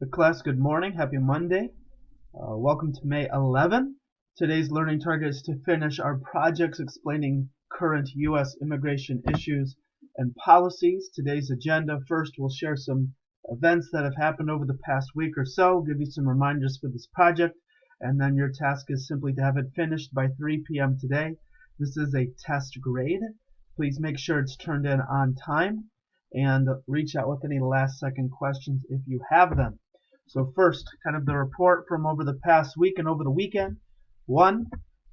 The class, good morning. Happy Monday. Welcome to May 11. Today's learning target is to finish our projects explaining current U.S. immigration issues and policies. Today's agenda: first, we'll share some events that have happened over the past week or so, give you some reminders for this project, and then your task is simply to have it finished by 3 p.m. today. This is a test grade. Please make sure it's turned in on time and reach out with any last-second questions if you have them. So first, kind of the report from over the past week and over the weekend. One,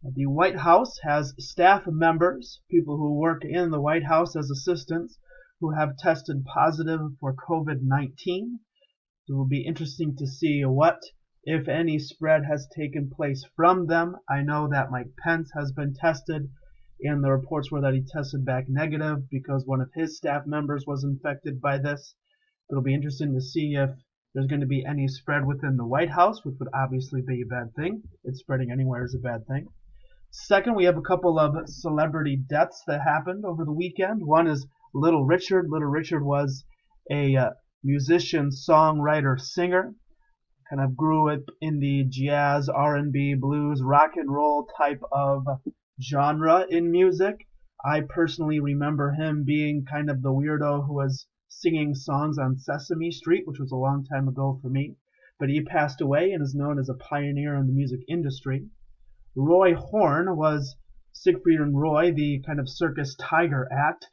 the White House has staff members, people who work in the White House as assistants, who have tested positive for COVID-19. It will be interesting to see what, if any, spread has taken place from them. I know that Mike Pence has been tested, and the reports were that he tested back negative because one of his staff members was infected by this. It'll be interesting to see if there's going to be any spread within the White House, which would obviously be a bad thing. It's spreading anywhere is a bad thing. Second, we have a couple of celebrity deaths that happened over the weekend. One is Little Richard. Little Richard was a musician, songwriter, singer. Kind of grew up in the jazz, R&B, blues, rock and roll type of genre in music. I personally remember him being kind of the weirdo who was singing songs on Sesame Street, which was a long time ago for me. But he passed away and is known as a pioneer in the music industry. Roy Horn was Siegfried and Roy, the kind of circus tiger act.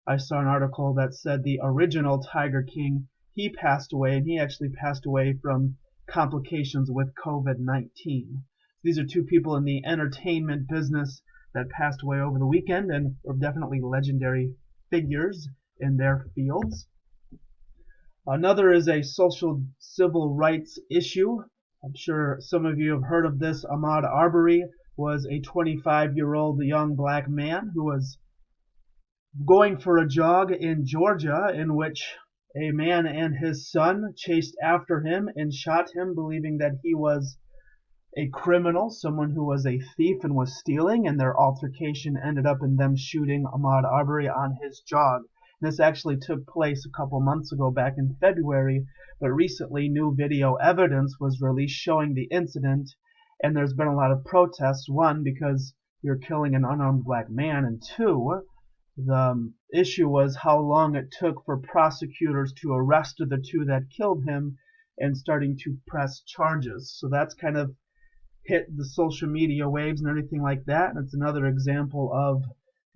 I saw an article that said the original Tiger King, he passed away, and he actually passed away from complications with COVID-19. These are two people in the entertainment business that passed away over the weekend and are definitely legendary figures in their fields. Another is a social civil rights issue. I'm sure some of you have heard of this. Ahmaud Arbery was a 25-year-old young black man who was going for a jog in Georgia, in which a man and his son chased after him and shot him, believing that he was a criminal, someone who was a thief and was stealing, and their altercation ended up in them shooting Ahmaud Arbery on his jog. This actually took place a couple months ago, back in February, but recently new video evidence was released showing the incident, and there's been a lot of protests. One, because you're killing an unarmed black man, and two, the issue was how long it took for prosecutors to arrest the two that killed him and starting to press charges. So that's kind of hit the social media waves and everything like that, and it's another example of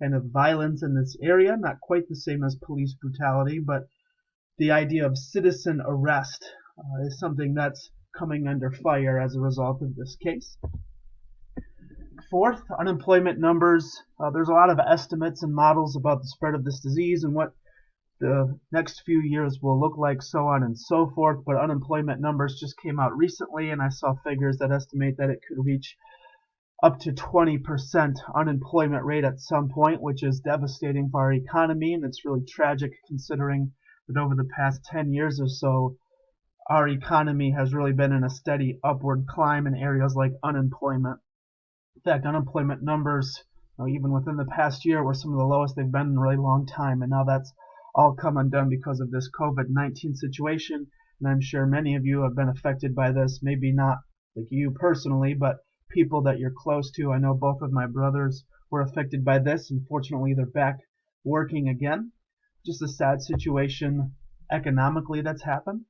kind of violence in this area. Not quite the same as police brutality, but the idea of citizen arrest is something that's coming under fire as a result of this case. Fourth, unemployment numbers. There's a lot of estimates and models about the spread of this disease and what the next few years will look like, so on and so forth, but unemployment numbers just came out recently, and I saw figures that estimate that it could reach up to 20% unemployment rate at some point, which is devastating for our economy, and it's really tragic considering that over the past 10 years or so, our economy has really been in a steady upward climb in areas like unemployment. In fact, unemployment numbers, even within the past year, were some of the lowest they've been in a really long time, and now that's all come undone because of this COVID-19 situation, and I'm sure many of you have been affected by this, maybe not like you personally, but people that you're close to. I know both of my brothers were affected by this, and fortunately they're back working again. Just a sad situation economically that's happened.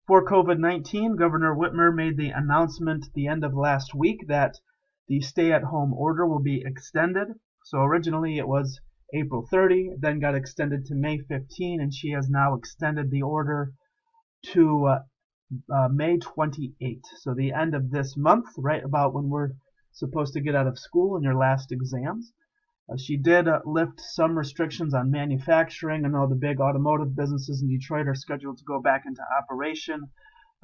For COVID-19, Governor Whitmer made the announcement at the end of last week that the stay-at-home order will be extended. So originally it was April 30, then got extended to May 15, and she has now extended the order to May 28. So the end of this month, right about when we're supposed to get out of school and your last exams. She did lift some restrictions on manufacturing. I know the big automotive businesses in Detroit are scheduled to go back into operation.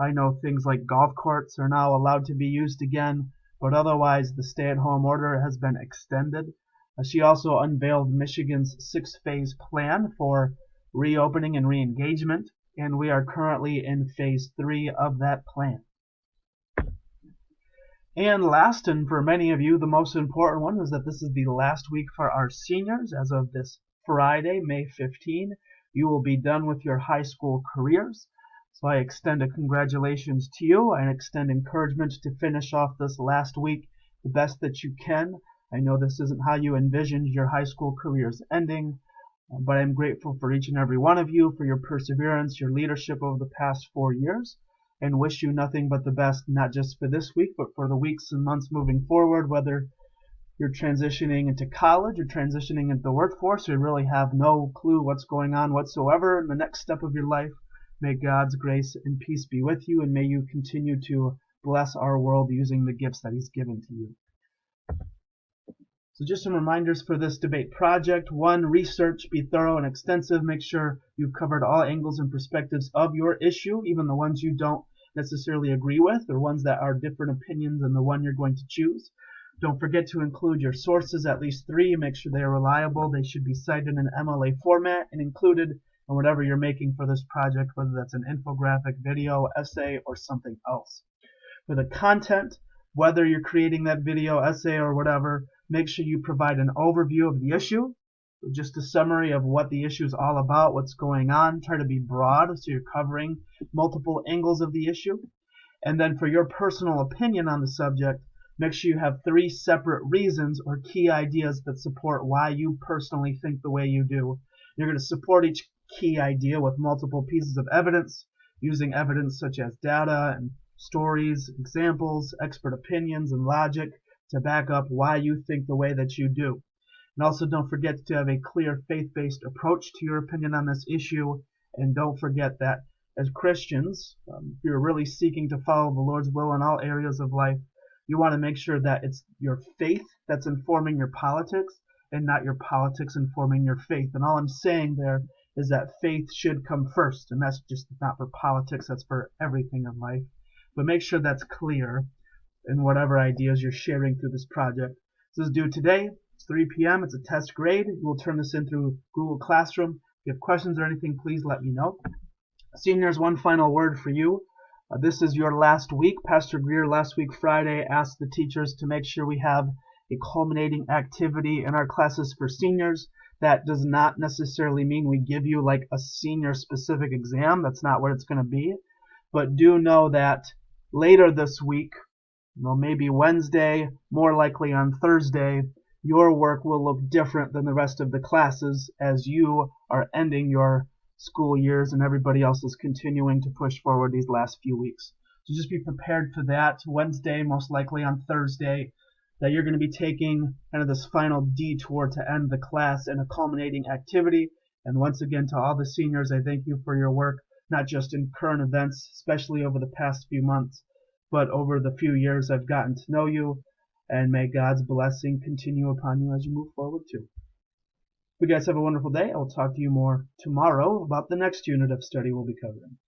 I know things like golf courts are now allowed to be used again, but otherwise the stay-at-home order has been extended. She also unveiled Michigan's 6-phase plan for reopening and re-engagement, and we are currently in phase 3 of that plan. And last, and for many of you the most important one, is that this is the last week for our seniors. As of this Friday, May 15, you will be done with your high school careers. So I extend a congratulations to you. I extend encouragement to finish off this last week the best that you can. I know this isn't how you envisioned your high school careers ending, but I'm grateful for each and every one of you for your perseverance, your leadership over the past 4 years, and wish you nothing but the best, not just for this week, but for the weeks and months moving forward, whether you're transitioning into college or transitioning into the workforce, or you really have no clue what's going on whatsoever in the next step of your life. May God's grace and peace be with you, and may you continue to bless our world using the gifts that He's given to you. So just some reminders for this debate project. 1, research, be thorough and extensive. Make sure you've covered all angles and perspectives of your issue, even the ones you don't necessarily agree with, or ones that are different opinions than the one you're going to choose. Don't forget to include your sources, at least 3. Make sure they are reliable. They should be cited in MLA format and included in whatever you're making for this project, whether that's an infographic, video, essay, or something else. For the content, whether you're creating that video, essay, or whatever, make sure you provide an overview of the issue, just a summary of what the issue is all about, what's going on. Try to be broad so you're covering multiple angles of the issue. And then for your personal opinion on the subject, make sure you have 3 separate reasons or key ideas that support why you personally think the way you do. You're going to support each key idea with multiple pieces of evidence, using evidence such as data and stories, examples, expert opinions, and logic to back up why you think the way that you do. And also don't forget to have a clear faith-based approach to your opinion on this issue, and don't forget that as Christians, if you're really seeking to follow the Lord's will in all areas of life, you want to make sure that it's your faith that's informing your politics and not your politics informing your faith. And all I'm saying there is that faith should come first, and that's just not for politics, that's for everything in life. But make sure that's clear in whatever ideas you're sharing through this project. This is due today. It's 3 p.m. It's a test grade. We'll turn this in through Google Classroom. If you have questions or anything, please let me know. Seniors, one final word for you. This is your last week. Pastor Greer last week Friday asked the teachers to make sure we have a culminating activity in our classes for seniors. That does not necessarily mean we give you like a senior specific exam. That's not what it's going to be. But do know that later this week, maybe Wednesday, more likely on Thursday, your work will look different than the rest of the classes as you are ending your school years and everybody else is continuing to push forward these last few weeks. So just be prepared for that. Wednesday, most likely on Thursday, that you're going to be taking kind of this final detour to end the class in a culminating activity. And once again, to all the seniors, I thank you for your work, not just in current events, especially over the past few months, but over the few years I've gotten to know you, and may God's blessing continue upon you as you move forward too. You guys have a wonderful day. I will talk to you more tomorrow about the next unit of study we'll be covering.